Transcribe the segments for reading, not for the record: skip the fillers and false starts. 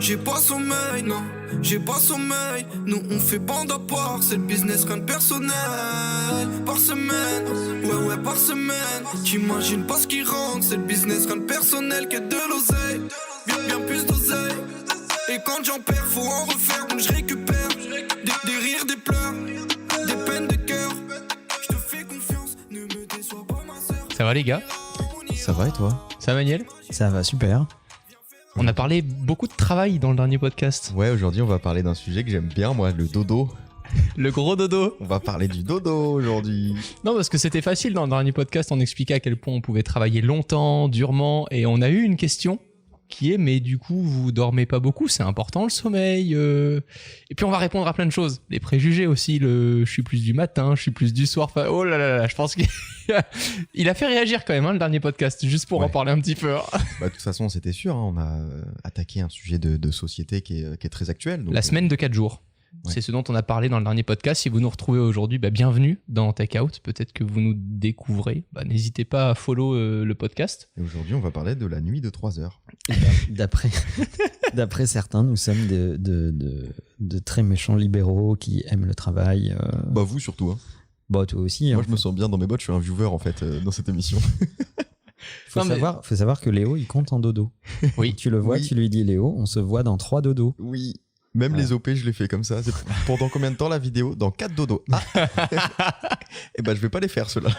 J'ai pas sommeil, non, j'ai pas sommeil. Nous on fait bande à part, c'est le business rien de personnel. Par semaine, ouais par semaine. T'imagines pas ce qui rentre, c'est le business rien de personnel que de l'oseille. Bien plus d'oseille. Et quand j'en perds, faut en refaire, donc je récupère des rires, des pleurs, des peines de cœur. Je te fais confiance, ne me déçois pas ma sœur. Ça va les gars? Ça va et toi? Ça va Manuel? Ça va super. On a parlé beaucoup de travail dans le dernier podcast. Ouais, aujourd'hui on va parler d'un sujet que j'aime bien moi, le dodo. Le gros dodo. On va parler du dodo aujourd'hui. Non, parce que c'était facile dans le dernier podcast, on expliquait à quel point on pouvait travailler longtemps, durement, et on a eu une question qui est, mais du coup, vous dormez pas beaucoup, c'est important le sommeil. Et puis on va répondre à plein de choses. Les préjugés aussi, je suis plus du matin, je suis plus du soir. Enfin, oh là là, je pense qu'il a fait réagir quand même, hein, le dernier podcast, juste pour en parler un petit peu. Bah, de toute façon, c'était sûr, hein, on a attaqué un sujet de société qui est très actuel. Donc, la semaine de 4 jours. Ouais. C'est ce dont on a parlé dans le dernier podcast. Si vous nous retrouvez aujourd'hui, bienvenue dans Take Out. Peut-être que vous nous découvrez. N'hésitez pas à follow le podcast. Et aujourd'hui, on va parler de la nuit de 3 heures. D'après certains, nous sommes de très méchants libéraux qui aiment le travail. Bah vous surtout. Hein. Bah toi aussi. Moi, je me sens bien dans mes bottes. Je suis un viewer en fait dans cette émission. Faut savoir que Léo, il compte en dodo. Oui. Tu le vois, tu lui dis Léo, on se voit dans 3 dodos. Oui. Même les OP, je les fais comme ça. C'est pendant combien de temps la vidéo? Dans 4 dodos. Ah. Et je vais pas les faire ceux-là.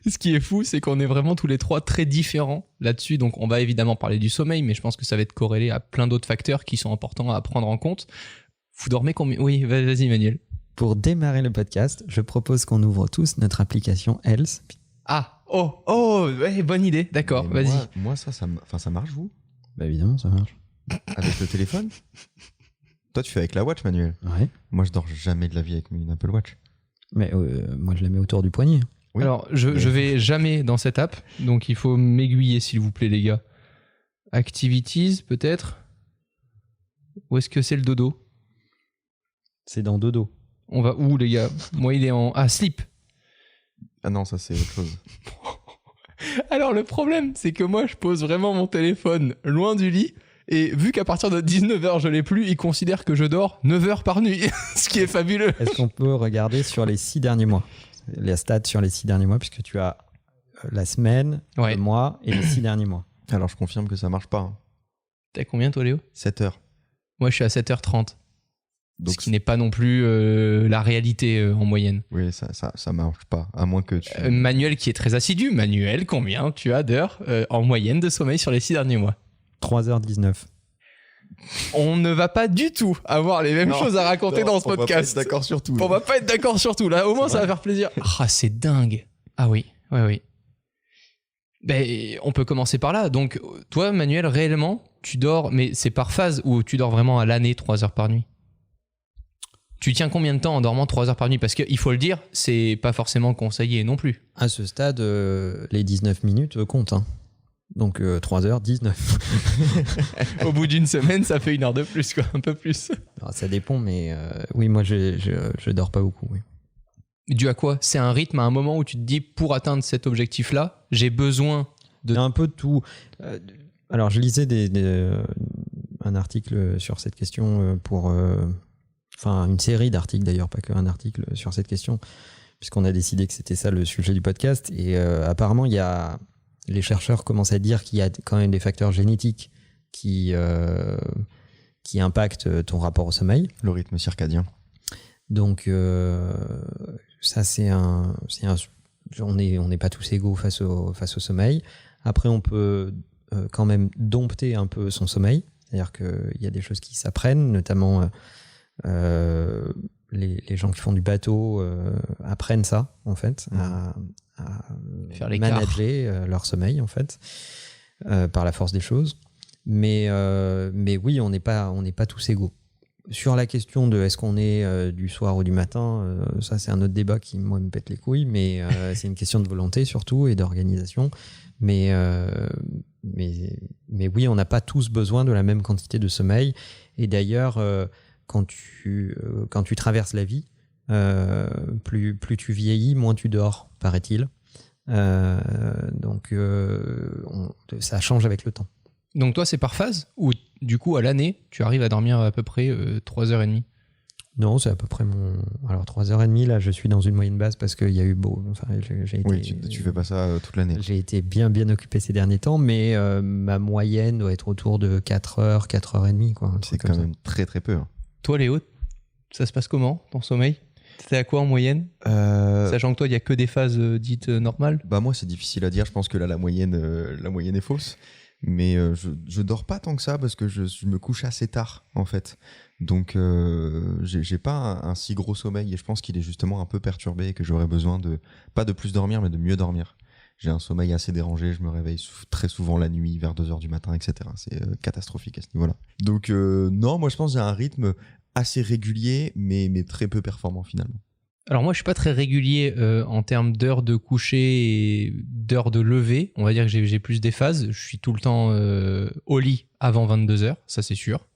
Ce qui est fou, c'est qu'on est vraiment tous les trois très différents là-dessus. Donc, on va évidemment parler du sommeil, mais je pense que ça va être corrélé à plein d'autres facteurs qui sont importants à prendre en compte. Vous dormez combien? Oui, vas-y, Manuel. Pour démarrer le podcast, je propose qu'on ouvre tous notre application Else. Ah, ouais, bonne idée. D'accord, Mais vas-y. Moi, ça marche, vous? Bah évidemment, ça marche. Avec le téléphone? Toi, tu fais avec la watch, Manuel? Ouais. Moi, je dors jamais de la vie avec une Apple Watch. Mais moi, je la mets autour du poignet. Oui. Alors, je vais jamais dans cette app, donc il faut m'aiguiller, s'il vous plaît, les gars. Activities, peut-être? Où est-ce que c'est le dodo? C'est dans dodo. On va où, les gars? Moi, il est en... Ah, sleep. Ah non, ça, c'est autre chose. Alors, le problème, c'est que moi, je pose vraiment mon téléphone loin du lit. Et vu qu'à partir de 19h, je l'ai plus, il considère que je dors 9 heures par nuit. Ce qui est fabuleux. Est-ce qu'on peut regarder sur les 6 derniers mois? Les stats sur les 6 derniers mois, puisque tu as la semaine, le mois et les 6 derniers mois. Alors, je confirme que ça marche pas. Hein. T'as combien, toi, Léo? 7 heures. Moi, je suis à 7h30. Donc, ce qui n'est pas non plus la réalité en moyenne. Oui, ça marche pas. À moins que tu... Manuel, qui est très assidu. Manuel, combien tu as d'heures en moyenne de sommeil sur les 6 derniers mois? 3h19. On ne va pas du tout avoir les mêmes choses à raconter dans ce podcast. On va pas être d'accord sur tout. On va pas être d'accord sur tout. Là, au moins, ça va faire plaisir. Ah, c'est dingue. Ah oui. On peut commencer par là. Donc, toi, Manuel, réellement, tu dors, mais c'est par phase ou tu dors vraiment à l'année 3 heures par nuit? Tu tiens combien de temps en dormant 3 heures par nuit? Parce qu'il faut le dire, c'est pas forcément conseillé non plus. À ce stade, les 19 minutes comptent. Hein. Donc 3h19. Au bout d'une semaine, ça fait 1 heure de plus, quoi, un peu plus. Alors, ça dépend, mais oui, moi je dors pas beaucoup. Oui. Dû à quoi? C'est un rythme à un moment où tu te dis, pour atteindre cet objectif-là, j'ai besoin de... Un peu de tout. Alors je lisais un article sur cette question pour... Enfin, une série d'articles d'ailleurs, pas qu'un article sur cette question, puisqu'on a décidé que c'était ça le sujet du podcast. Et apparemment, les chercheurs commencent à dire qu'il y a quand même des facteurs génétiques qui impactent ton rapport au sommeil. Le rythme circadien. Donc, ça, on n'est pas tous égaux face au sommeil. Après, on peut quand même dompter un peu son sommeil. C'est-à-dire qu'il y a des choses qui s'apprennent, notamment... les gens qui font du bateau apprennent ça en fait à faire l'écart, manager leur sommeil en fait par la force des choses, mais oui, on n'est pas tous égaux. Sur la question de est-ce qu'on est du soir ou du matin, ça c'est un autre débat qui moi me pète les couilles, mais c'est une question de volonté surtout et d'organisation, mais oui, on n'a pas tous besoin de la même quantité de sommeil. Et d'ailleurs quand tu traverses la vie, plus tu vieillis, moins tu dors, paraît-il. Donc ça change avec le temps. Donc toi, c'est par phase ou du coup, à l'année, tu arrives à dormir à peu près 3h30? Non, c'est à peu près mon. Alors 3h30, là, je suis dans une moyenne basse parce qu'il y a eu beau. Enfin, j'ai été... Oui, tu fais pas ça toute l'année. J'ai été bien occupé ces derniers temps, mais ma moyenne doit être autour de 4h, 4h30. Quoi, C'est quand même très très peu. Hein. Toi, Léo, ça se passe comment, ton sommeil? T'es à quoi en moyenne? Sachant que toi, il n'y a que des phases dites normales. Bah moi, c'est difficile à dire. Je pense que là, la moyenne est fausse. Mais je dors pas tant que ça parce que je me couche assez tard, en fait. Donc, j'ai pas un si gros sommeil et je pense qu'il est justement un peu perturbé et que j'aurais besoin pas de plus dormir, mais de mieux dormir. J'ai un sommeil assez dérangé, je me réveille très souvent la nuit, vers 2h du matin, etc. C'est catastrophique à ce niveau-là. Donc, non, moi je pense que j'ai un rythme assez régulier, mais très peu performant finalement. Alors moi, je suis pas très régulier en termes d'heures de coucher et d'heures de lever. On va dire que j'ai plus des phases. Je suis tout le temps au lit avant 22h, ça c'est sûr.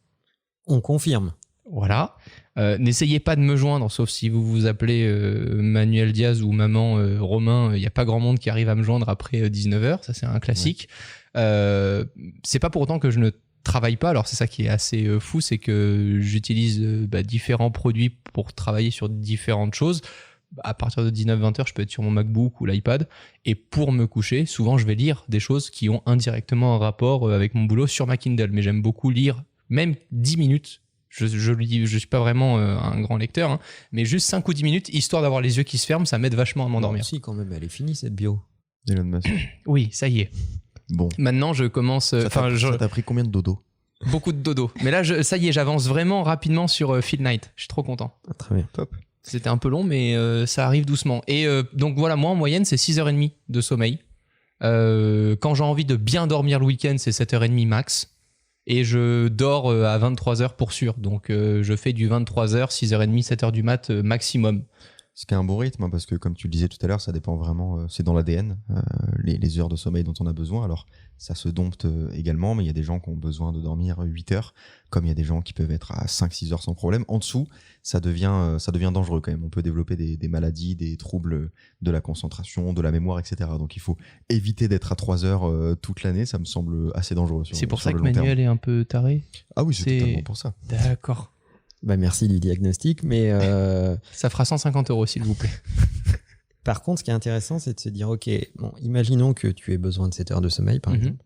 On confirme. Voilà. N'essayez pas de me joindre, sauf si vous vous appelez Manuel Diaz ou Maman Romain. Il n'y a pas grand monde qui arrive à me joindre après 19h. Ça, c'est un classique. Ouais. C'est pas pour autant que je ne travaille pas. Alors, c'est ça qui est assez fou, c'est que j'utilise différents produits pour travailler sur différentes choses. À partir de 19-20h, je peux être sur mon MacBook ou l'iPad. Et pour me coucher, souvent, je vais lire des choses qui ont indirectement un rapport avec mon boulot sur ma Kindle. Mais j'aime beaucoup lire, même 10 minutes. Je suis pas vraiment un grand lecteur, hein, mais juste 5 ou 10 minutes, histoire d'avoir les yeux qui se ferment, ça m'aide vachement à m'endormir. Si, quand même, elle est finie cette bio. Elon Musk. Oui, ça y est. Bon. Maintenant, je commence... Ça t'a pris combien de dodo? Beaucoup de dodo. Mais là, ça y est, j'avance vraiment rapidement sur Phil Knight. Je suis trop content. Ah, très bien. Top. C'était un peu long, mais ça arrive doucement. Et donc voilà, moi, en moyenne, c'est 6h30 de sommeil. Quand j'ai envie de bien dormir le week-end, c'est 7h30 max. Et je dors à 23h pour sûr. Donc je fais du 23h, 6h30, 7h du mat maximum. Ce qui est un bon rythme, hein, parce que comme tu le disais tout à l'heure, ça dépend vraiment, c'est dans l'ADN, les heures de sommeil dont on a besoin. Alors ça se dompte également, mais il y a des gens qui ont besoin de dormir 8 heures, comme il y a des gens qui peuvent être à 5-6 heures sans problème. En dessous, ça devient dangereux quand même. On peut développer des maladies, des troubles de la concentration, de la mémoire, etc. Donc il faut éviter d'être à 3 heures toute l'année, ça me semble assez dangereux. C'est pour ça que Manuel est un peu taré? Ah oui, c'est totalement pour ça. D'accord. Bah merci du diagnostic, mais... Ça fera 150 €, s'il vous plaît. Par contre, ce qui est intéressant, c'est de se dire, ok, bon, imaginons que tu aies besoin de 7 heures de sommeil, par exemple.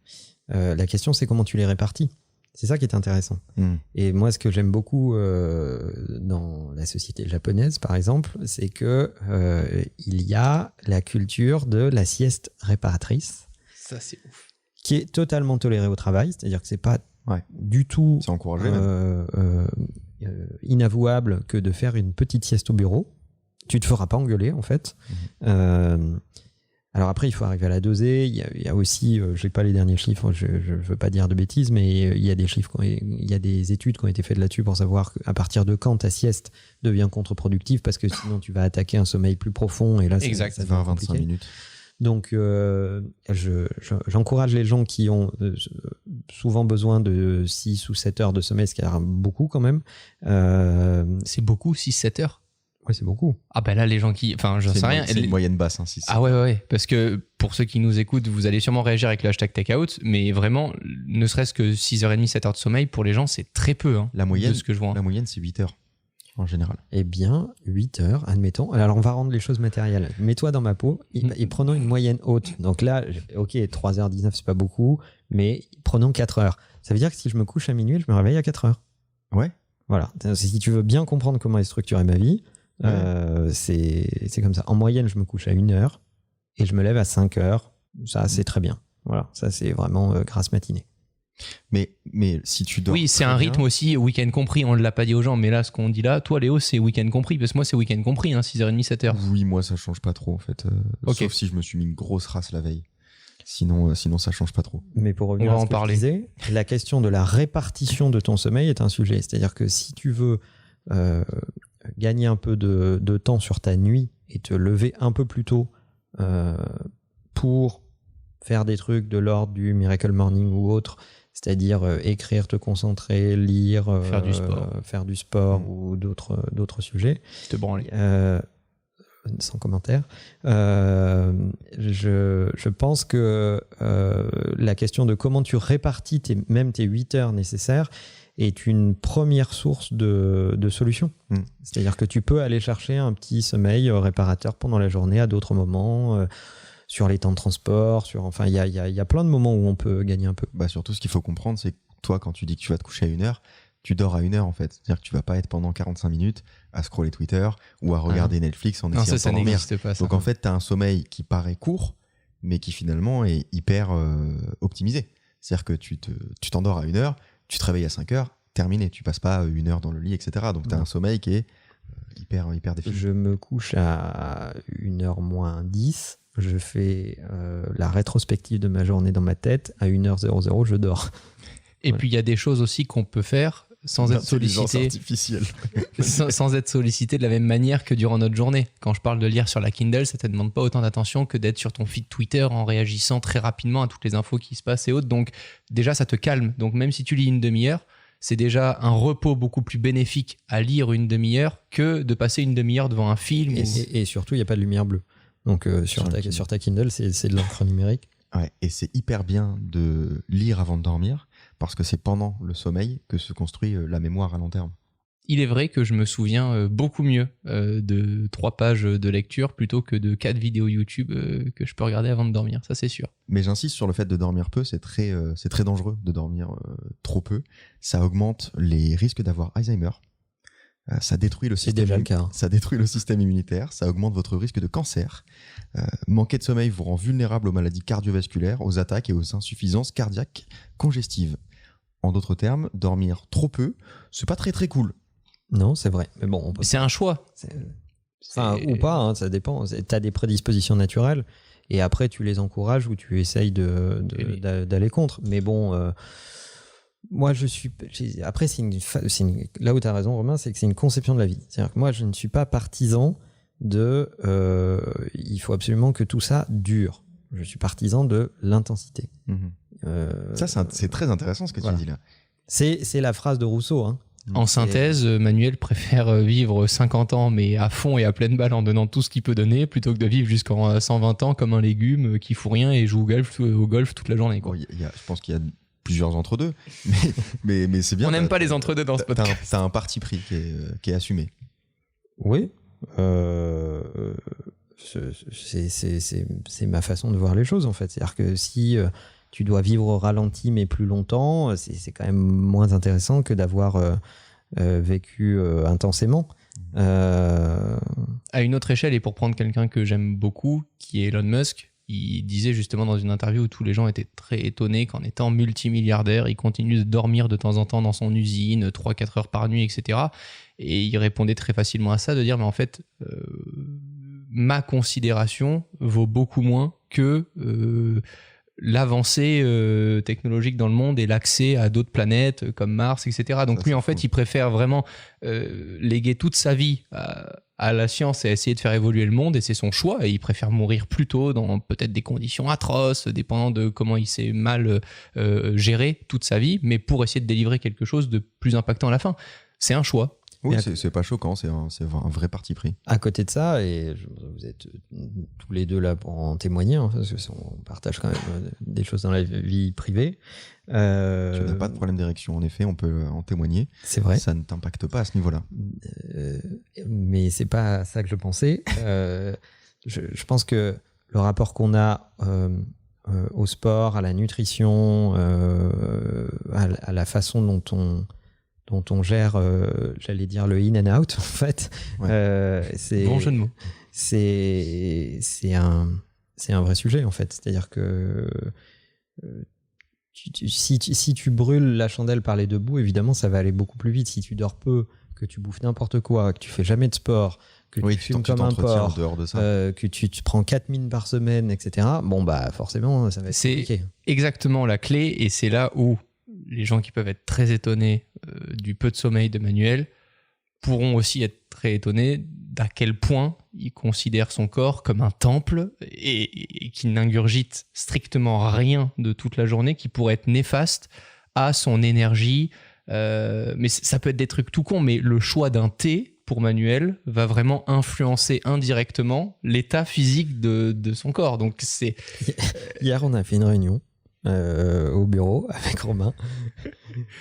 La question, c'est comment tu les répartis. C'est ça qui est intéressant. Et moi, ce que j'aime beaucoup dans la société japonaise, par exemple, c'est que il y a la culture de la sieste réparatrice. Ça, c'est ouf. Qui est totalement tolérée au travail, c'est-à-dire que c'est pas du tout... C'est encouragé inavouable que de faire une petite sieste au bureau. Tu te feras pas engueuler, en fait. Alors après, il faut arriver à la doser. Il y a aussi, je n'ai pas les derniers chiffres, je veux pas dire de bêtises, mais il y a des chiffres, il y a des études qui ont été faites là-dessus pour savoir à partir de quand ta sieste devient contre-productive, parce que sinon tu vas attaquer un sommeil plus profond et là ça devient 20-25 minutes. Donc j'encourage les gens qui ont souvent besoin de 6 ou 7 heures de sommeil, ce qui est beaucoup quand même. C'est beaucoup, 6-7 heures? Ouais, c'est beaucoup. Ah ben là, les gens qui... Enfin, je sais rien. C'est une moyenne basse, hein, 6. Ah ouais. Parce que pour ceux qui nous écoutent, vous allez sûrement réagir avec le hashtag takeout, mais vraiment, ne serait-ce que 6h30, 7 heures de sommeil, pour les gens, c'est très peu, hein, la moyenne, de ce que je vois. La moyenne, c'est 8 heures, en général. Eh bien, 8 heures, admettons. Alors, on va rendre les choses matérielles. Mets-toi dans ma peau et prenons une moyenne haute. Donc là, ok, 3h19, c'est pas beaucoup, mais prenons 4 heures. Ça veut dire que si je me couche à minuit, je me réveille à 4 heures. Ouais. Voilà. Si tu veux bien comprendre comment est structurée ma vie, c'est comme ça. En moyenne, je me couche à 1 heure et je me lève à 5 heures. Ça, c'est très bien. Voilà. Ça, c'est vraiment grasse matinée. Mais si tu dors. Oui, c'est un rythme aussi, week-end compris. On ne l'a pas dit aux gens, mais là, ce qu'on dit là, toi, Léo, c'est week-end compris. Parce que moi, c'est week-end compris, hein, 6h30, 7h. Oui, moi, ça change pas trop, en fait. Sauf si je me suis mis une grosse race la veille. Sinon, ça change pas trop. Mais pour revenir à ce que je disais, la question de la répartition de ton sommeil est un sujet. C'est-à-dire que si tu veux gagner un peu de temps sur ta nuit et te lever un peu plus tôt pour faire des trucs de l'ordre du Miracle Morning ou autre, c'est-à-dire écrire, te concentrer, lire, faire du sport ou d'autres sujets. Te branler. sans commentaire. Je pense que la question de comment tu répartis même tes 8 heures nécessaires est une première source de solution. C'est-à-dire que tu peux aller chercher un petit sommeil réparateur pendant la journée à d'autres moments, sur les temps de transport, il y a plein de moments où on peut gagner un peu. Bah surtout, ce qu'il faut comprendre, c'est que toi, quand tu dis que tu vas te coucher à 1 heure, tu dors à 1 heure en fait. C'est-à-dire que tu vas pas être pendant 45 minutes à scroller Twitter ou à regarder Netflix en essayant de ça dormir. n'existe pas. Ça. Donc en fait, tu as un sommeil qui paraît court, mais qui finalement est hyper optimisé. C'est-à-dire que tu t'endors à 1 heure, tu te réveilles à 5 heures, terminé. Tu passes pas 1 heure dans le lit, etc. Donc tu as un sommeil qui est hyper défini. Je me couche à 1h moins 10. Je fais la rétrospective de ma journée dans ma tête. À 1h00, je dors. Et puis il y a des choses aussi qu'on peut faire sans être sollicité, sans être sollicité de la même manière que durant notre journée. Quand je parle de lire sur la Kindle, ça te demande pas autant d'attention que d'être sur ton feed Twitter en réagissant très rapidement à toutes les infos qui se passent et autres. Donc déjà, ça te calme. Donc même si tu lis une demi-heure, c'est déjà un repos beaucoup plus bénéfique à lire une demi-heure que de passer une demi-heure devant un film. Et surtout, il n'y a pas de lumière bleue. Donc sur ta Kindle, c'est de l'encre numérique. Ouais, et c'est hyper bien de lire avant de dormir parce que c'est pendant le sommeil que se construit la mémoire à long terme. Il est vrai que je me souviens beaucoup mieux de 3 pages de lecture plutôt que de 4 vidéos YouTube que je peux regarder avant de dormir, ça c'est sûr. Mais j'insiste sur le fait de dormir peu, c'est très dangereux de dormir trop peu. Ça augmente les risques d'avoir Alzheimer. Ça détruit le système. C'est déjà le cas. Ça détruit le système immunitaire, ça augmente votre risque de cancer. Manquer de sommeil vous rend vulnérable aux maladies cardiovasculaires, aux attaques et aux insuffisances cardiaques congestives. En d'autres termes, dormir trop peu, c'est pas très très cool. Non, c'est vrai. Mais bon, c'est un choix. Ou pas, hein, ça dépend. Tu as des prédispositions naturelles et après tu les encourages ou tu essayes d'aller contre. Mais bon, moi je suis. Après, là où tu as raison, Romain, c'est que c'est une conception de la vie. C'est-à-dire que moi je ne suis pas partisan de. Il faut absolument que tout ça dure. Je suis partisan de l'intensité. Ça, c'est très intéressant ce que tu dis là. C'est la phrase de Rousseau. Hein. En synthèse, Manuel préfère vivre 50 ans mais à fond et à pleine balle en donnant tout ce qu'il peut donner plutôt que de vivre jusqu'en 120 ans comme un légume qui fout rien et joue au golf toute la journée. Quoi. Je pense qu'il y a plusieurs entre-deux, mais c'est bien. On n'aime pas les entre-deux dans ce podcast. T'as un parti pris qui est assumé. Oui. C'est ma façon de voir les choses en fait. C'est-à-dire que si tu dois vivre au ralenti mais plus longtemps, c'est quand même moins intéressant que d'avoir vécu intensément. À une autre échelle, et pour prendre quelqu'un que j'aime beaucoup, qui est Elon Musk, il disait justement dans une interview où tous les gens étaient très étonnés qu'en étant multimilliardaire, il continue de dormir de temps en temps dans son usine, 3-4 heures par nuit, etc. Et il répondait très facilement à ça, de dire mais en fait, ma considération vaut beaucoup moins que l'avancée technologique dans le monde et l'accès à d'autres planètes comme Mars, etc. Donc lui, en fait, il préfère vraiment léguer toute sa vie à la science et à essayer de faire évoluer le monde, et c'est son choix, et il préfère mourir plus tôt dans peut-être des conditions atroces, dépendant de comment il s'est mal géré toute sa vie, mais pour essayer de délivrer quelque chose de plus impactant à la fin. C'est un choix. Oui, c'est pas choquant, c'est un vrai parti pris. À côté de ça, et vous êtes tous les deux là pour en témoigner, hein, parce qu'on partage quand même des choses dans la vie privée. Tu n'as pas de problème d'érection, en effet, on peut en témoigner. C'est vrai. Ça ne t'impacte pas à ce niveau-là. Mais c'est pas ça que je pensais. Je pense que le rapport qu'on a au sport, à la nutrition, à la façon dont on gère, j'allais dire, le in and out, en fait. Ouais. Bon jeu de mots. C'est un vrai sujet, en fait. C'est-à-dire que si tu brûles la chandelle par les deux bouts, évidemment, ça va aller beaucoup plus vite. Si tu dors peu, que tu bouffes n'importe quoi, que tu fais jamais de sport, que tu fumes comme un porc, que tu te prends 4 mines par semaine, etc., bon, bah, forcément, ça va être compliqué. C'est exactement la clé, et c'est là où les gens qui peuvent être très étonnés du peu de sommeil de Manuel pourront aussi être très étonnés d'à quel point il considère son corps comme un temple et qu'il n'ingurgite strictement rien de toute la journée qui pourrait être néfaste à son énergie. Mais ça peut être des trucs tout cons, mais le choix d'un thé pour Manuel, va vraiment influencer indirectement l'état physique de son corps. Donc c'est... Hier, on a fait une réunion au bureau avec Romain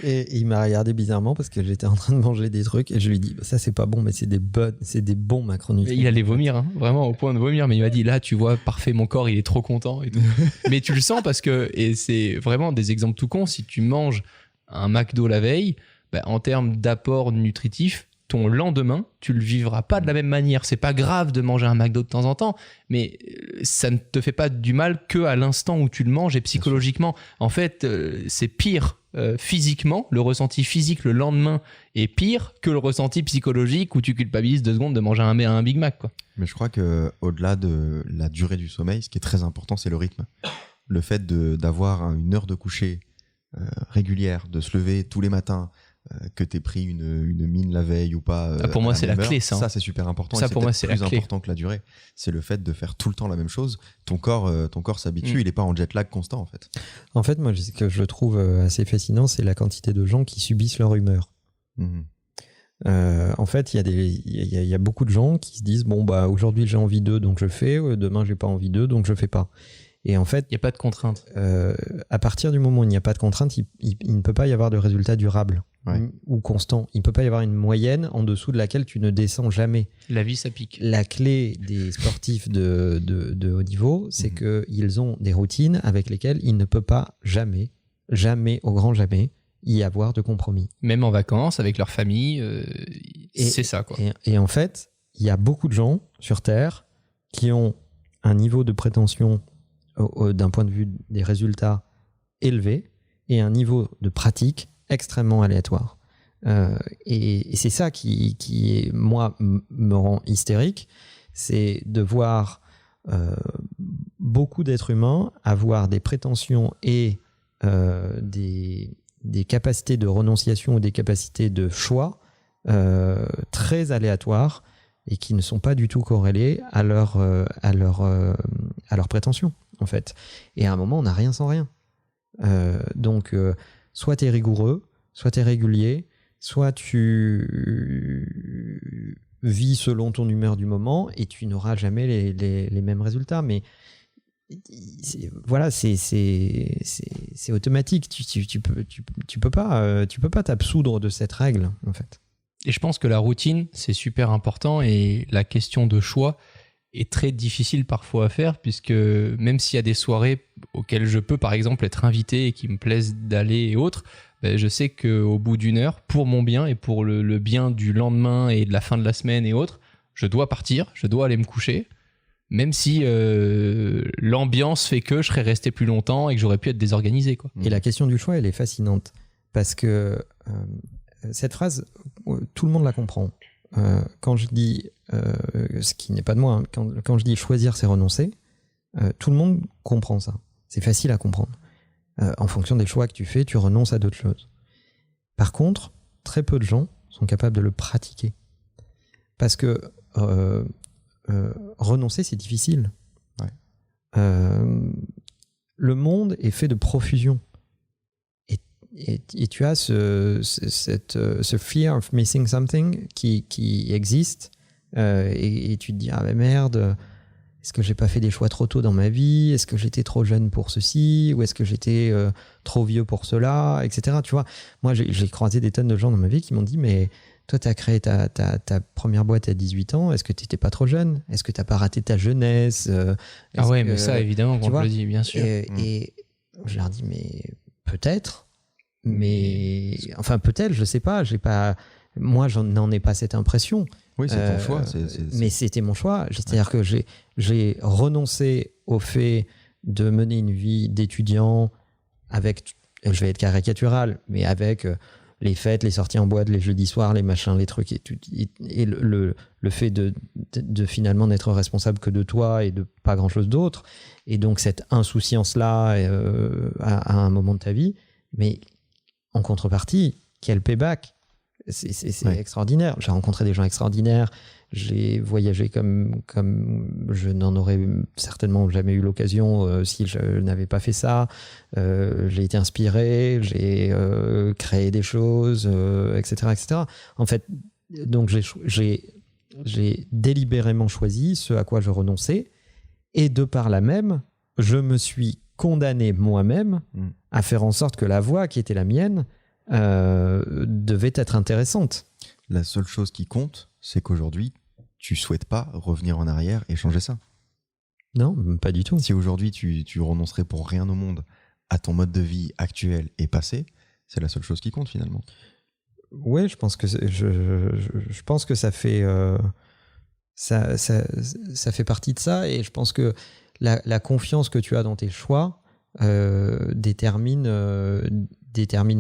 et il m'a regardé bizarrement parce que j'étais en train de manger des trucs et je lui ai dit ça c'est pas bon mais c'est des bons macronutriments. Il allait vomir, hein, vraiment au point de vomir, mais il m'a dit là tu vois parfait, mon corps il est trop content et tout. Mais tu le sens parce que, et c'est vraiment des exemples tout cons, si tu manges un McDo la veille, en termes d'apport nutritif, ton lendemain, tu le vivras pas de la même manière. C'est pas grave de manger un McDo de temps en temps, mais ça ne te fait pas du mal que à l'instant où tu le manges et psychologiquement. En fait, c'est pire physiquement. Le ressenti physique le lendemain est pire que le ressenti psychologique où tu culpabilises 2 secondes de manger un Big Mac, quoi. Mais je crois que au-delà de la durée du sommeil, ce qui est très important, c'est le rythme. Le fait d'avoir une heure de coucher régulière, de se lever tous les matins, que t'aies pris une mine la veille ou pas. Pour moi, c'est la clé, ça. Ça, c'est super important. Ça, et pour moi, c'est plus la clé. important que la durée. C'est le fait de faire tout le temps la même chose. Ton corps s'habitue. Il est pas en jet lag constant, en fait. En fait, moi, ce que je trouve assez fascinant, c'est la quantité de gens qui subissent leur humeur. En fait, il y a beaucoup de gens qui se disent bon bah aujourd'hui j'ai envie d'eux donc je fais, demain j'ai pas envie d'eux donc je fais pas. Et en fait, il n'y a pas de contrainte. À partir du moment où il n'y a pas de contrainte, il ne peut pas y avoir de résultat durable ou constant. Il ne peut pas y avoir une moyenne en dessous de laquelle tu ne descends jamais. La vie, ça pique. La clé des sportifs de haut niveau, c'est qu'ils ont des routines avec lesquelles il ne peut pas jamais, au grand jamais, y avoir de compromis. Même en vacances, avec leur famille, c'est ça, quoi. Et en fait, il y a beaucoup de gens sur Terre qui ont un niveau de prétention d'un point de vue des résultats élevé et un niveau de pratique extrêmement aléatoire. Et c'est ça qui moi, me rend hystérique, c'est de voir beaucoup d'êtres humains avoir des prétentions et des capacités de renonciation ou des capacités de choix très aléatoires et qui ne sont pas du tout corrélées à leurs prétentions, en fait. Et à un moment, on n'a rien sans rien. Donc, soit tu es rigoureux, soit tu es régulier, soit tu vis selon ton humeur du moment et tu n'auras jamais les mêmes résultats. Mais voilà, c'est automatique. Tu peux pas t'absoudre de cette règle, en fait. Et je pense que la routine, c'est super important et la question de choix est très difficile parfois à faire puisque même s'il y a des soirées auxquelles je peux par exemple être invité et qui me plaisent d'aller et autres, je sais qu'au bout d'une heure, pour mon bien et pour le bien du lendemain et de la fin de la semaine et autres, je dois partir, je dois aller me coucher, même si l'ambiance fait que je serais resté plus longtemps et que j'aurais pu être désorganisé, quoi. Et la question du choix, elle est fascinante parce que cette phrase, tout le monde la comprend. Quand je dis, ce qui n'est pas de moi, hein, quand je dis choisir, c'est renoncer, tout le monde comprend ça. C'est facile à comprendre. En fonction des choix que tu fais, tu renonces à d'autres choses. Par contre, très peu de gens sont capables de le pratiquer. Parce que renoncer, c'est difficile. Ouais. Le monde est fait de profusion. Et tu as ce fear of missing something qui existe et tu te dis ah mais merde, est-ce que j'ai pas fait des choix trop tôt dans ma vie, est-ce que j'étais trop jeune pour ceci ou est-ce que j'étais trop vieux pour cela, etc. Tu vois, moi j'ai croisé des tonnes de gens dans ma vie qui m'ont dit mais toi t'as créé ta première boîte à 18 ans, est-ce que t'étais pas trop jeune, est-ce que t'as pas raté ta jeunesse, ah ouais mais ça évidemment qu'on le dit bien sûr et je leur dis mais peut-être. Mais enfin peut-être, je sais pas, moi n'en ai pas cette impression. Oui, c'est ton choix. Mais c'était mon choix. C'est-à-dire que j'ai renoncé au fait de mener une vie d'étudiant avec, je vais être caricatural, mais avec les fêtes, les sorties en boîte, les jeudis soirs, les machins, les trucs et le fait de finalement n'être responsable que de toi et de pas grand-chose d'autre. Et donc cette insouciance-là à un moment de ta vie, mais en contrepartie, quel payback! C'est extraordinaire. J'ai rencontré des gens extraordinaires. J'ai voyagé comme je n'en aurais certainement jamais eu l'occasion si je n'avais pas fait ça. J'ai été inspiré, j'ai créé des choses, etc., etc. En fait, Donc j'ai délibérément choisi ce à quoi je renonçais, et de par là même, je me suis condamné moi-même à faire en sorte que la voie qui était la mienne devait être intéressante. La seule chose qui compte, c'est qu'aujourd'hui, tu souhaites pas revenir en arrière et changer ça. Non, pas du tout. Si aujourd'hui tu renoncerais pour rien au monde à ton mode de vie actuel et passé, c'est la seule chose qui compte finalement. Ouais, je pense que je pense que ça fait ça fait partie de ça, et je pense que la confiance que tu as dans tes choix détermine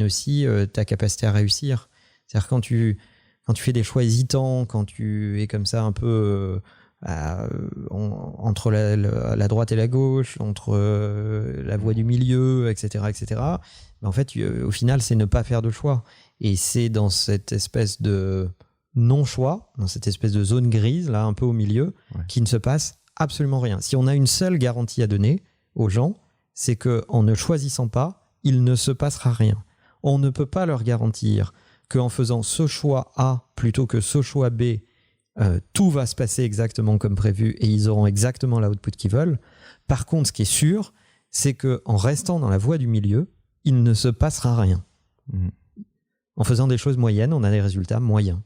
aussi ta capacité à réussir. C'est-à-dire quand tu fais des choix hésitants, quand tu es comme ça un peu entre la droite et la gauche, entre la voie du milieu, etc., en fait, au final, c'est ne pas faire de choix. Et c'est dans cette espèce de non-choix, dans cette espèce de zone grise, là, un peu au milieu, qu'il ne se passe absolument rien. Si on a une seule garantie à donner aux gens, c'est qu'en ne choisissant pas, il ne se passera rien. On ne peut pas leur garantir qu'en faisant ce choix A plutôt que ce choix B, tout va se passer exactement comme prévu et ils auront exactement l'output qu'ils veulent. Par contre, ce qui est sûr, c'est qu'en restant dans la voie du milieu, il ne se passera rien. En faisant des choses moyennes, on a des résultats moyens.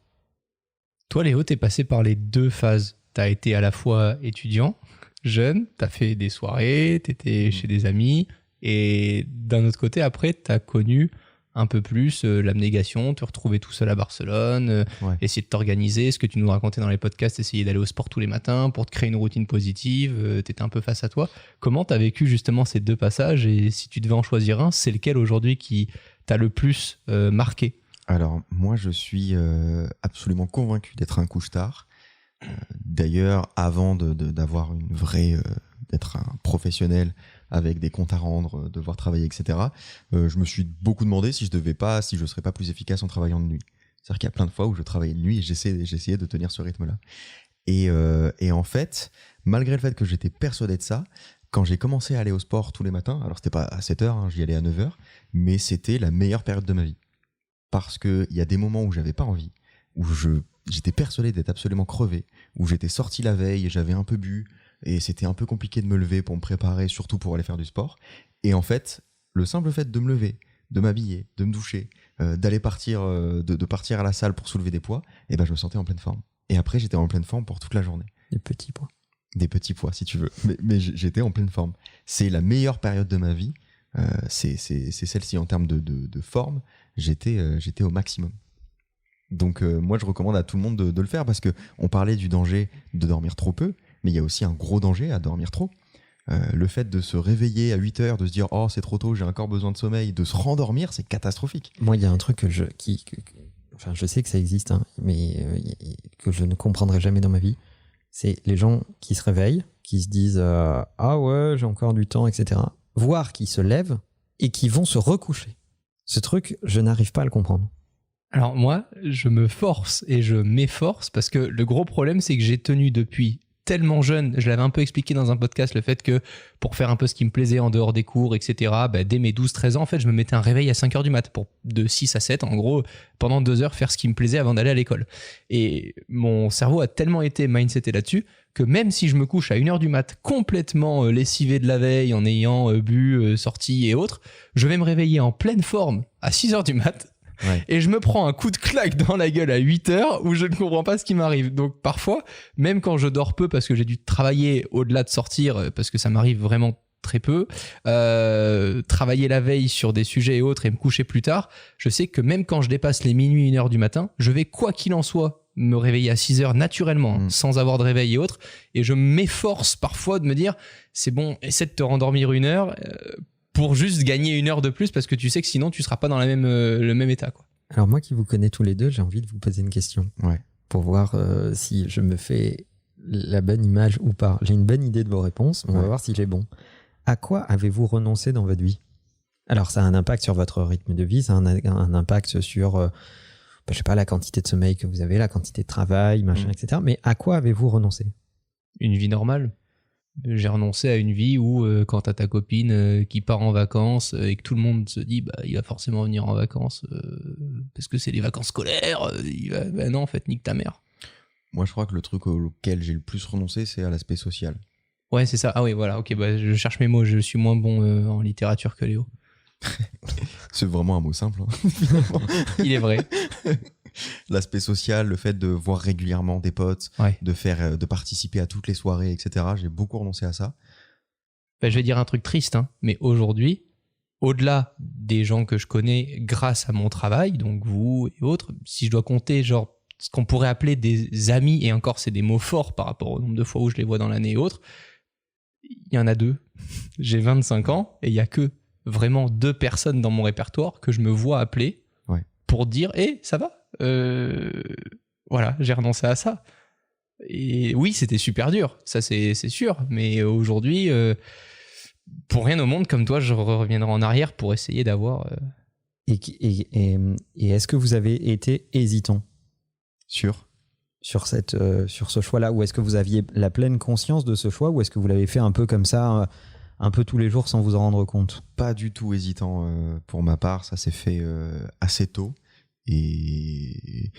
Toi, Léo, t'es passé par les deux phases. T'as été à la fois étudiant, jeune, t'as fait des soirées, t'étais chez des amis, et d'un autre côté, après, t'as connu un peu plus l'abnégation, te retrouver tout seul à Barcelone, essayer de t'organiser, ce que tu nous racontais dans les podcasts, essayer d'aller au sport tous les matins pour te créer une routine positive, t'étais un peu face à toi. Comment t'as vécu justement ces deux passages, et si tu devais en choisir un, c'est lequel aujourd'hui qui t'a le plus marqué? Alors, moi, je suis absolument convaincu d'être un couche-tard. D'ailleurs, avant d'avoir une vraie... d'être un professionnel avec des comptes à rendre, devoir travailler, etc., je me suis beaucoup demandé si je serais pas plus efficace en travaillant de nuit. C'est-à-dire qu'il y a plein de fois où je travaillais de nuit et j'essayais de tenir ce rythme-là. Et en fait, malgré le fait que j'étais persuadé de ça, quand j'ai commencé à aller au sport tous les matins, alors c'était pas à 7h, j'y allais à 9h, mais c'était la meilleure période de ma vie. Parce qu'il y a des moments où j'avais pas envie, où j'étais persuadé d'être absolument crevé, où j'étais sorti la veille et j'avais un peu bu, et c'était un peu compliqué de me lever pour me préparer, surtout pour aller faire du sport. Et en fait, le simple fait de me lever, de m'habiller, de me doucher, d'aller partir, de partir à la salle pour soulever des poids, et ben je me sentais en pleine forme. Et après, j'étais en pleine forme pour toute la journée. Des petits poids. Des petits poids, si tu veux. Mais j'étais en pleine forme. C'est la meilleure période de ma vie. C'est celle-ci en termes de forme. J'étais au maximum. Donc moi, je recommande à tout le monde de le faire, parce qu'on parlait du danger de dormir trop peu, mais il y a aussi un gros danger à dormir trop. Le fait de se réveiller à 8h, de se dire « Oh, c'est trop tôt, j'ai encore besoin de sommeil », de se rendormir, c'est catastrophique. Moi, il y a un truc enfin, je sais que ça existe, hein, mais que je ne comprendrai jamais dans ma vie. C'est les gens qui se réveillent, qui se disent « Ah ouais, j'ai encore du temps, etc. » Voire qui se lèvent et qui vont se recoucher. Ce truc, je n'arrive pas à le comprendre. Alors moi, je me force et je m'efforce, parce que le gros problème, c'est que j'ai tenu depuis tellement jeune, je l'avais un peu expliqué dans un podcast, le fait que pour faire un peu ce qui me plaisait en dehors des cours, etc., dès mes 12-13 ans, en fait, je me mettais un réveil à 5h du mat pour de 6 à 7, en gros, pendant 2 heures, faire ce qui me plaisait avant d'aller à l'école. Et mon cerveau a tellement été mindseté là-dessus que même si je me couche à 1h du mat complètement lessivé de la veille, en ayant bu, sorti et autres, je vais me réveiller en pleine forme à 6h du mat. Ouais. Et je me prends un coup de claque dans la gueule à 8h où je ne comprends pas ce qui m'arrive. Donc parfois, même quand je dors peu parce que j'ai dû travailler au-delà de sortir, parce que ça m'arrive vraiment très peu, travailler la veille sur des sujets et autres et me coucher plus tard, je sais que même quand je dépasse les minuit, 1h du matin, je vais quoi qu'il en soit me réveiller à 6h naturellement, sans avoir de réveil et autres. Et je m'efforce parfois de me dire, c'est bon, essaie de te rendormir 1 heure pour juste gagner 1 heure de plus, parce que tu sais que sinon tu seras pas dans le même état, quoi. Alors moi qui vous connais tous les deux, j'ai envie de vous poser une question pour voir si je me fais la bonne image ou pas. J'ai une bonne idée de vos réponses, on va voir si j'ai bon. À quoi avez-vous renoncé dans votre vie? Alors ça a un impact sur votre rythme de vie, ça a un impact sur je sais pas, la quantité de sommeil que vous avez, la quantité de travail, machin, etc. Mais à quoi avez-vous renoncé? Une vie normale. J'ai renoncé à une vie où quand t'as ta copine qui part en vacances et que tout le monde se dit il va forcément venir en vacances parce que c'est les vacances scolaires, non en fait nique ta mère. Moi je crois que le truc auquel j'ai le plus renoncé c'est à l'aspect social. Ouais c'est ça, ah oui voilà, ok je cherche mes mots, je suis moins bon en littérature que Léo. C'est vraiment un mot simple. Hein. Il est vrai. L'aspect social, le fait de voir régulièrement des potes, Ouais. de participer à toutes les soirées, etc. J'ai beaucoup renoncé à ça. Je vais dire un truc triste, hein, mais aujourd'hui, au-delà des gens que je connais grâce à mon travail, donc vous et autres, si je dois compter genre ce qu'on pourrait appeler des amis, et encore c'est des mots forts par rapport au nombre de fois où je les vois dans l'année et autres, il y en a 2. J'ai 25 ans et il y a que vraiment 2 personnes dans mon répertoire que je me vois appeler pour dire ça va voilà, j'ai renoncé à ça. Et oui, c'était super dur, ça c'est sûr, mais aujourd'hui, pour rien au monde, comme toi, je reviendrai en arrière pour essayer d'avoir... Et est-ce que vous avez été hésitant sur ce choix-là, ou est-ce que vous aviez la pleine conscience de ce choix, ou est-ce que vous l'avez fait un peu comme ça, un peu tous les jours sans vous en rendre compte? Pas du tout hésitant pour ma part, ça s'est fait assez tôt. Et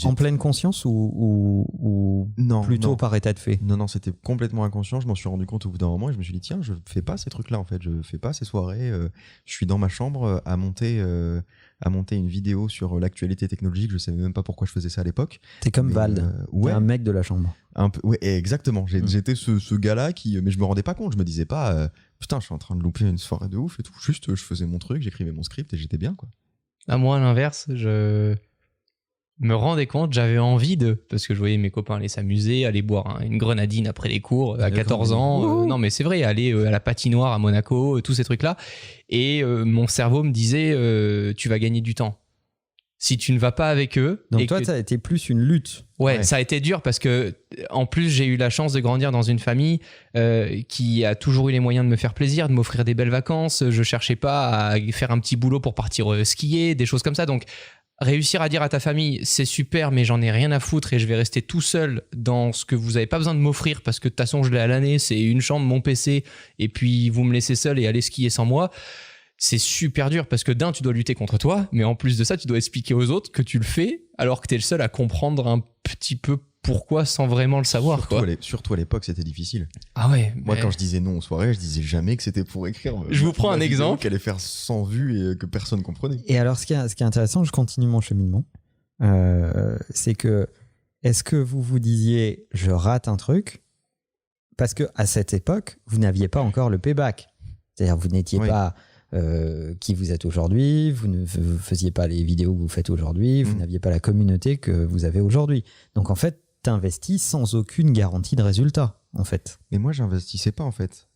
en pleine conscience ou non, plutôt par état de fait? Non, c'était complètement inconscient. Je m'en suis rendu compte au bout d'un moment et je me suis dit tiens, je fais pas ces trucs-là en fait. Je fais pas ces soirées. Je suis dans ma chambre à monter une vidéo sur l'actualité technologique. Je savais même pas pourquoi je faisais ça à l'époque. T'es comme Vald, ouais, un mec de la chambre. Un peu, ouais, exactement. J'étais ce gars-là mais je me rendais pas compte. Je me disais pas putain, je suis en train de louper une soirée de ouf et tout. Juste, je faisais mon truc, j'écrivais mon script et j'étais bien quoi. À moi, à l'inverse, je me rendais compte, j'avais envie parce que je voyais mes copains aller s'amuser, aller boire une grenadine après les cours à 14 ans. Non, mais c'est vrai, aller à la patinoire à Monaco, tous ces trucs-là. Et mon cerveau me disait, tu vas gagner du temps. Si tu ne vas pas avec eux... Donc toi, ça a été plus une lutte. Ouais, ça a été dur parce que, en plus, j'ai eu la chance de grandir dans une famille qui a toujours eu les moyens de me faire plaisir, de m'offrir des belles vacances. Je cherchais pas à faire un petit boulot pour partir skier, des choses comme ça. Donc, réussir à dire à ta famille, c'est super, mais j'en ai rien à foutre et je vais rester tout seul dans ce que vous n'avez pas besoin de m'offrir parce que de toute façon, je l'ai à l'année, c'est une chambre, mon PC, et puis vous me laissez seul et aller skier sans moi. C'est super dur parce que d'un, tu dois lutter contre toi, mais en plus de ça, tu dois expliquer aux autres que tu le fais alors que tu es le seul à comprendre un petit peu pourquoi sans vraiment le savoir. Surtout à l'époque, c'était difficile. Ah ouais. Moi, quand je disais non aux soirées, je disais jamais que c'était pour écrire. Je vous prends un exemple. Qu'elle allait faire 100 vues et que personne comprenait. Et alors, ce qui est intéressant, je continue mon cheminement, c'est que est-ce que vous vous disiez je rate un truc parce que à cette époque, vous n'aviez pas encore le payback. C'est-à-dire, vous n'étiez pas qui vous êtes aujourd'hui, vous ne faisiez pas les vidéos que vous faites aujourd'hui, vous n'aviez pas la communauté que vous avez aujourd'hui. Donc en fait, t'investis sans aucune garantie de résultat, en fait. Mais moi, j'investissais pas, en fait.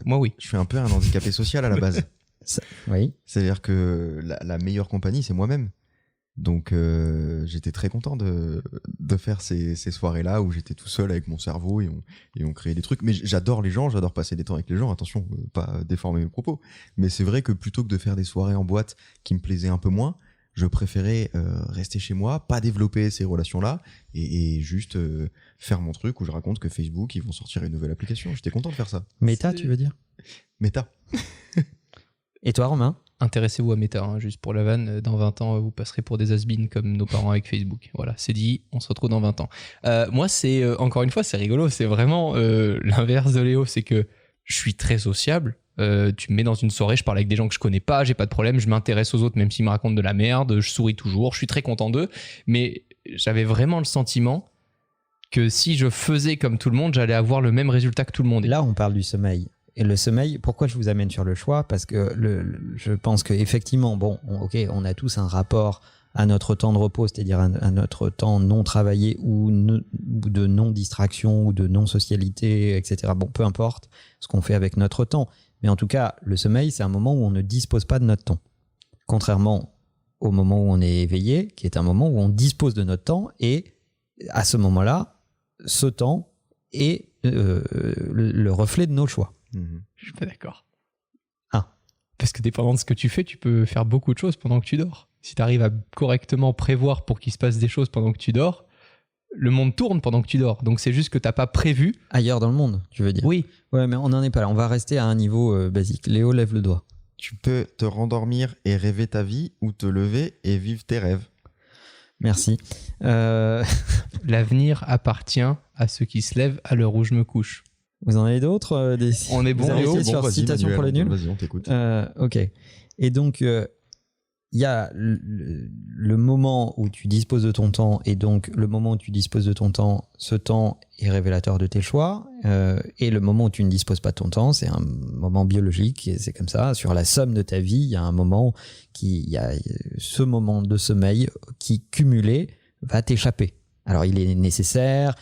Moi, oui. Je suis un peu un handicapé social à la base. Oui. C'est-à-dire que la meilleure compagnie, c'est moi-même. Donc j'étais très content de faire ces soirées-là où j'étais tout seul avec mon cerveau et on créait des trucs. Mais j'adore les gens, j'adore passer des temps avec les gens. Attention, pas déformer mes propos. Mais c'est vrai que plutôt que de faire des soirées en boîte qui me plaisaient un peu moins, je préférais rester chez moi, pas développer ces relations-là et juste faire mon truc où je raconte que Facebook, ils vont sortir une nouvelle application. J'étais content de faire ça. Meta, tu veux dire? Meta. Et toi, Romain? Intéressez-vous à Meta, hein, juste pour la vanne. Dans 20 ans, vous passerez pour des has-beens comme nos parents avec Facebook. Voilà, c'est dit, on se retrouve dans 20 ans. Moi, c'est encore une fois, c'est rigolo. C'est vraiment l'inverse de Léo. C'est que je suis très sociable. Tu me mets dans une soirée, je parle avec des gens que je connais pas, j'ai pas de problème, je m'intéresse aux autres même s'ils me racontent de la merde, je souris toujours, je suis très content d'eux. Mais j'avais vraiment le sentiment que si je faisais comme tout le monde, j'allais avoir le même résultat que tout le monde. Là, on parle du sommeil. Et le sommeil, pourquoi je vous amène sur le choix? Parce que je pense qu'effectivement, on a tous un rapport à notre temps de repos, c'est-à-dire à notre temps non travaillé ou de non-distraction ou de non-socialité, etc. Bon, peu importe ce qu'on fait avec notre temps. Mais en tout cas, le sommeil, c'est un moment où on ne dispose pas de notre temps. Contrairement au moment où on est éveillé, qui est un moment où on dispose de notre temps, et à ce moment-là, ce temps est le reflet de nos choix. Je suis pas d'accord. Ah. Parce que dépendant de ce que tu fais, tu peux faire beaucoup de choses pendant que tu dors. Si tu arrives à correctement prévoir pour qu'il se passe des choses pendant que tu dors, le monde tourne pendant que tu dors. Donc c'est juste que t'as pas prévu. Ailleurs dans le monde, tu veux dire? Oui. Ouais, mais on n'en est pas là. On va rester à un niveau basique. Léo, lève le doigt. Tu peux te rendormir et rêver ta vie ou te lever et vivre tes rêves. Merci. L'avenir appartient à ceux qui se lèvent à l'heure où je me couche. Vous en avez d'autres On est bon, Vous avez Léo? été sur vas-y, citation Manuel, pour les nuls? Vas-y, on t'écoute. Ok. Et donc, il y a le moment où tu disposes de ton temps, et donc le moment où tu disposes de ton temps, ce temps est révélateur de tes choix, et le moment où tu ne disposes pas de ton temps, c'est un moment biologique, et c'est comme ça. Sur la somme de ta vie, il y a un moment il y a ce moment de sommeil qui, cumulé, va t'échapper. Alors, il est nécessaire.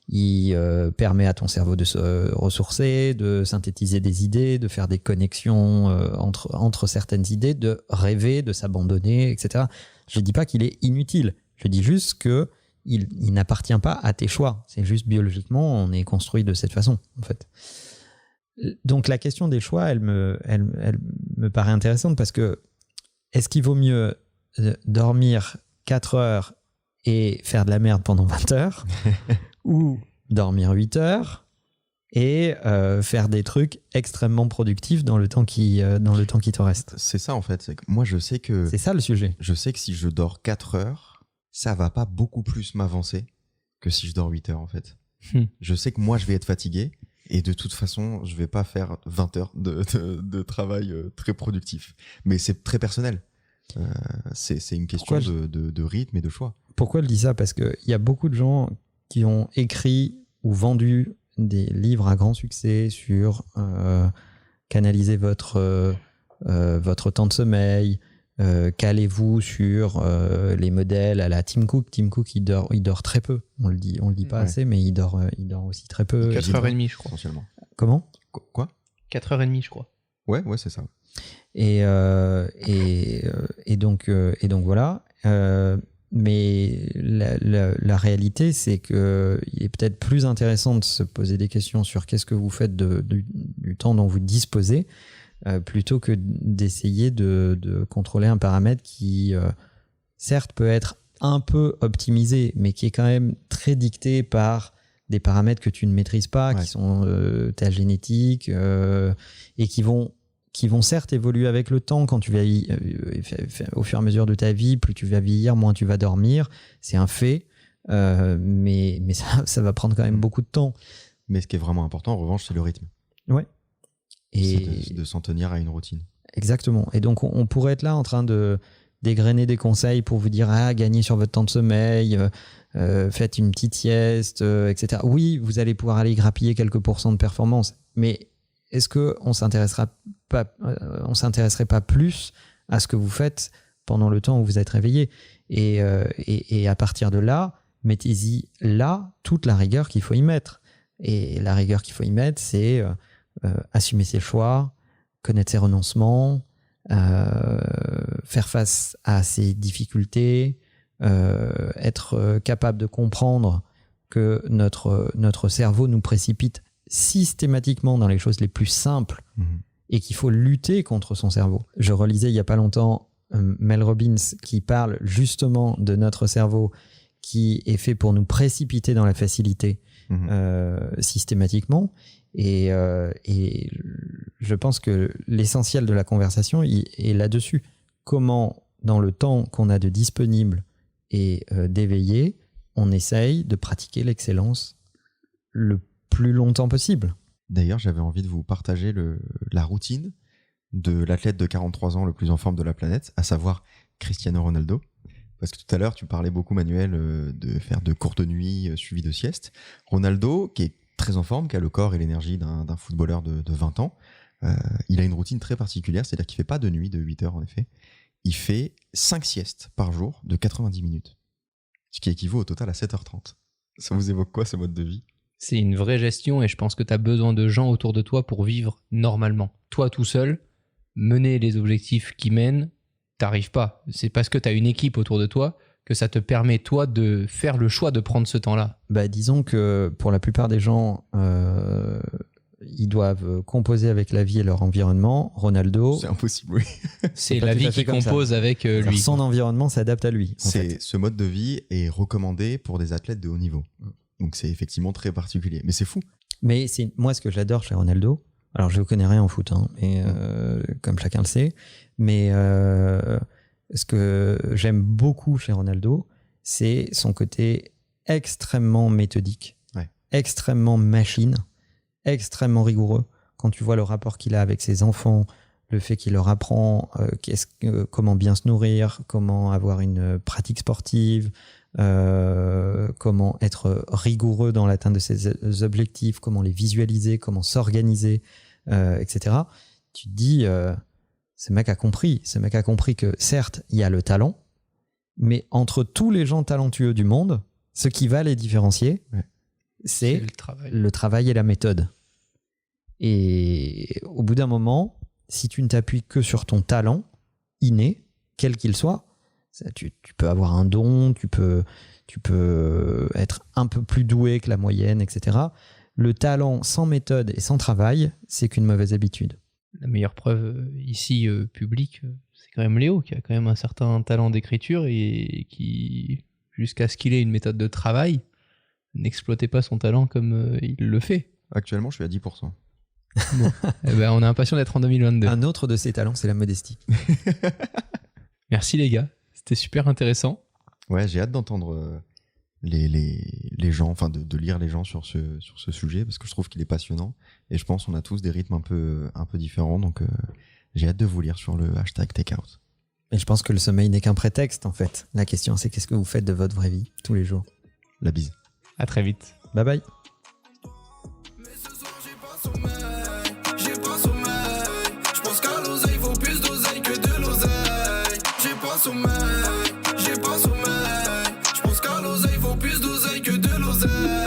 Il permet à ton cerveau de se ressourcer, de synthétiser des idées, de faire des connexions entre certaines idées, de rêver, de s'abandonner, etc. Je ne dis pas qu'il est inutile. Je dis juste qu'il n'appartient pas à tes choix. C'est juste biologiquement, on est construit de cette façon, en fait. Donc la question des choix, elle me paraît intéressante parce que est-ce qu'il vaut mieux dormir 4 heures et faire de la merde pendant 20 heures ou dormir 8 heures et faire des trucs extrêmement productifs dans le temps qui te reste. C'est ça en fait. C'est que moi je sais que le sujet. Je sais que si je dors 4 heures, ça va pas beaucoup plus m'avancer que si je dors 8 heures en fait. Je sais que moi je vais être fatigué et de toute façon je vais pas faire 20 heures de travail très productif. Mais c'est très personnel. C'est une question de rythme et de choix. Pourquoi je dis ça? Parce qu'il y a beaucoup de gens qui ont écrit ou vendu des livres à grand succès sur canaliser votre temps de sommeil, calez-vous sur les modèles à la Tim Cook. Tim Cook, il dort très peu. On le dit pas assez, mais il dort aussi très peu. 4h30, je crois. Essentiellement. Comment? Quoi? 4h30, je crois. Ouais, c'est ça. Et donc voilà. Mais la réalité, c'est qu'il est peut-être plus intéressant de se poser des questions sur qu'est-ce que vous faites du temps dont vous disposez, plutôt que d'essayer de contrôler un paramètre qui, certes, peut être un peu optimisé, mais qui est quand même très dicté par des paramètres que tu ne maîtrises pas, qui sont ta génétique, et qui vont certes évoluer avec le temps. Quand tu vas au fur et à mesure de ta vie, plus tu vas vieillir, moins tu vas dormir. C'est un fait, mais ça va prendre quand même beaucoup de temps. Mais ce qui est vraiment important, en revanche, c'est le rythme. Ouais. Et c'est de s'en tenir à une routine. Exactement. Et donc, on pourrait être là en train de dégrainer des conseils pour vous dire gagnez sur votre temps de sommeil, faites une petite sieste, etc. Oui, vous allez pouvoir aller grappiller quelques pourcents de performance, mais est-ce qu'on s'intéresserait pas plus à ce que vous faites pendant le temps où vous êtes réveillé, et à partir de là, mettez-y là toute la rigueur qu'il faut y mettre. Et la rigueur qu'il faut y mettre, c'est assumer ses choix, connaître ses renoncements, faire face à ses difficultés, être capable de comprendre que notre cerveau nous précipite systématiquement dans les choses les plus simples, et qu'il faut lutter contre son cerveau. Je relisais il n'y a pas longtemps Mel Robbins qui parle justement de notre cerveau qui est fait pour nous précipiter dans la facilité systématiquement, et je pense que l'essentiel de la conversation est là-dessus. Comment, dans le temps qu'on a de disponible et d'éveillé, on essaye de pratiquer l'excellence le plus longtemps possible. D'ailleurs, j'avais envie de vous partager la routine de l'athlète de 43 ans le plus en forme de la planète, à savoir Cristiano Ronaldo. Parce que tout à l'heure, tu parlais beaucoup, Manuel, de faire de courtes nuits suivies de siestes. Ronaldo, qui est très en forme, qui a le corps et l'énergie d'un footballeur de 20 ans, il a une routine très particulière, c'est-à-dire qu'il ne fait pas de nuit de 8 heures en effet. Il fait 5 siestes par jour de 90 minutes, ce qui équivaut au total à 7h30. Ça vous évoque quoi, ce mode de vie ? C'est une vraie gestion, et je pense que tu as besoin de gens autour de toi pour vivre normalement. Toi tout seul, mener les objectifs qui mènent, t'arrives pas. C'est parce que tu as une équipe autour de toi que ça te permet, toi, de faire le choix de prendre ce temps-là. Disons que pour la plupart des gens, ils doivent composer avec la vie et leur environnement. Ronaldo, C'est impossible, oui. C'est pas la tout vie à fait qui comme ça. compose avec lui. son environnement s'adapte à lui. en fait. Ce mode de vie est recommandé pour des athlètes de haut niveau. Donc c'est effectivement très particulier. Mais c'est fou. Mais moi, ce que j'adore chez Ronaldo, alors je ne connais rien en foot, hein, et, comme chacun le sait, mais ce que j'aime beaucoup chez Ronaldo, c'est son côté extrêmement méthodique, extrêmement machine, extrêmement rigoureux. Quand tu vois le rapport qu'il a avec ses enfants, le fait qu'il leur apprend comment bien se nourrir, comment avoir une pratique sportive, comment être rigoureux dans l'atteinte de ses objectifs, comment les visualiser, comment s'organiser, etc. Tu te dis, ce mec a compris que certes, il y a le talent, mais entre tous les gens talentueux du monde, ce qui va les différencier, c'est le travail et la méthode. Et au bout d'un moment, si tu ne t'appuies que sur ton talent inné, quel qu'il soit, tu peux avoir un don, tu peux être un peu plus doué que la moyenne, etc. Le talent sans méthode et sans travail, c'est qu'une mauvaise habitude. La meilleure preuve ici publique, c'est quand même Léo, qui a quand même un certain talent d'écriture et qui, jusqu'à ce qu'il ait une méthode de travail, n'exploitait pas son talent comme il le fait. Actuellement, je suis à 10%. Bon. Eh ben, on a l'impression d'être en 2022. Un autre de ses talents, c'est la modestie. Merci les gars, c'était super intéressant. Ouais, j'ai hâte d'entendre les gens, enfin de lire les gens sur ce sujet, parce que je trouve qu'il est passionnant. Et je pense qu'on a tous des rythmes un peu différents. Donc j'ai hâte de vous lire sur le #takeout. Et je pense que le sommeil n'est qu'un prétexte, en fait. La question, c'est qu'est-ce que vous faites de votre vraie vie tous les jours. La bise. À très vite. Bye bye. Mais ce soir j'ai pas sommeil, je pense qu'à l'oseille vaut plus d'oseille que de l'oseille. J'ai pas sommeil, je pense qu'à l'oseille vaut plus d'oseille que de l'oseille.